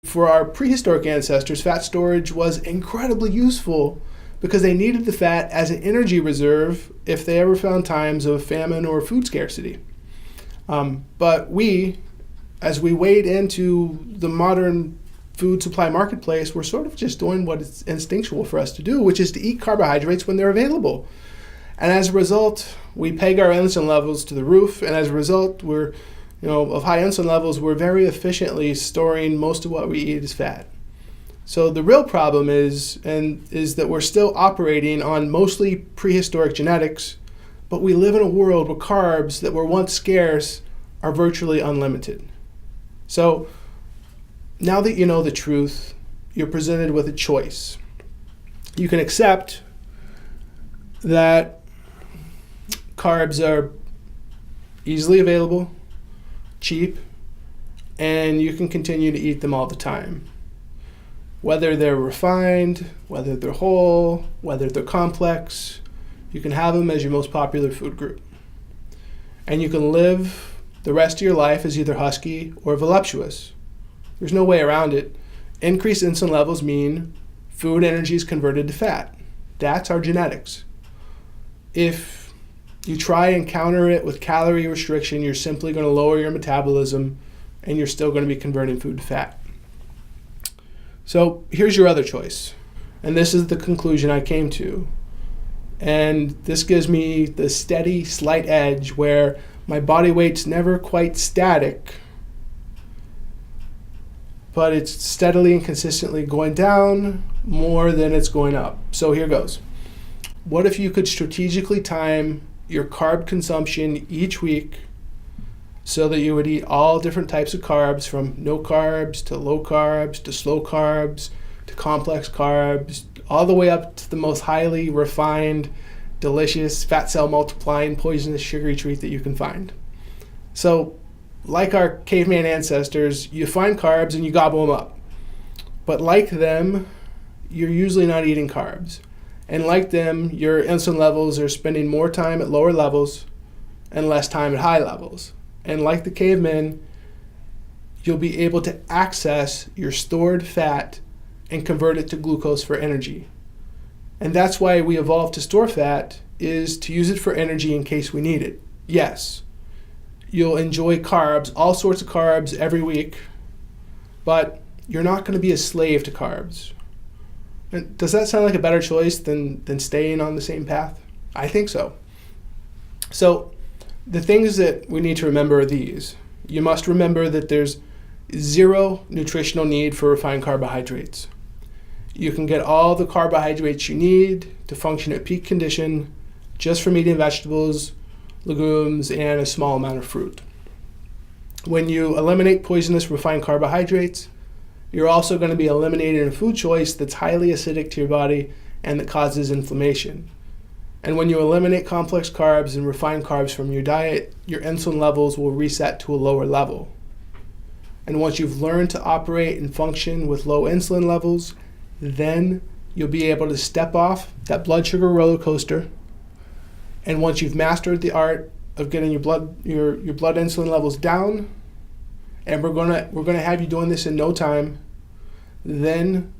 For our prehistoric ancestors, fat storage was incredibly useful because they needed the fat as an energy reserve if they ever found times of famine or food scarcity. But we, as we wade into the modern food supply marketplace, we're sort of just doing what is instinctual for us to do, which is to eat carbohydrates when they're available. And as a result, we peg our insulin levels to the roof, and as a result, of high insulin levels, we're very efficiently storing most of what we eat as fat. So the real problem is that we're still operating on mostly prehistoric genetics, but we live in a world where carbs that were once scarce are virtually unlimited. So now that you know the truth, you're presented with a choice. You can accept that carbs are easily available, cheap, and you can continue to eat them all the time. Whether they're refined, whether they're whole, whether they're complex, you can have them as your most popular food group. And you can live the rest of your life as either husky or voluptuous. There's no way around it. Increased insulin levels mean food energy is converted to fat. That's our genetics. If you try and counter it with calorie restriction, you're simply going to lower your metabolism and you're still going to be converting food to fat. So here's your other choice. And this is the conclusion I came to. And this gives me the steady, slight edge where my body weight's never quite static, but it's steadily and consistently going down more than it's going up. So here goes. What if you could strategically time your carb consumption each week so that you would eat all different types of carbs, from no carbs to low carbs to slow carbs to complex carbs, all the way up to the most highly refined, delicious, fat cell multiplying, poisonous, sugary treat that you can find. So, like our caveman ancestors, you find carbs and you gobble them up. But like them, you're usually not eating carbs. And like them, your insulin levels are spending more time at lower levels and less time at high levels. And like the cavemen, you'll be able to access your stored fat and convert it to glucose for energy. And that's why we evolved to store fat, is to use it for energy in case we need it. Yes, you'll enjoy carbs, all sorts of carbs every week, but you're not going to be a slave to carbs. And does that sound like a better choice than staying on the same path? I think so. So the things that we need to remember are these. You must remember that there's zero nutritional need for refined carbohydrates. You can get all the carbohydrates you need to function at peak condition just from eating vegetables, legumes, and a small amount of fruit. When you eliminate poisonous refined carbohydrates, you're also going to be eliminating a food choice that's highly acidic to your body and that causes inflammation. And when you eliminate complex carbs and refined carbs from your diet, your insulin levels will reset to a lower level. And once you've learned to operate and function with low insulin levels, then you'll be able to step off that blood sugar roller coaster. And once you've mastered the art of getting your blood insulin levels down, and we're gonna have you doing this in no time, then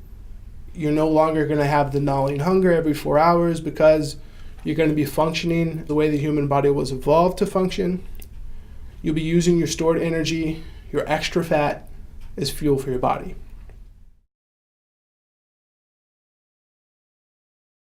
you're no longer gonna have the gnawing hunger every 4 hours, because you're going to be functioning the way the human body was evolved to function. You'll be using your stored energy, your extra fat, as fuel for your body.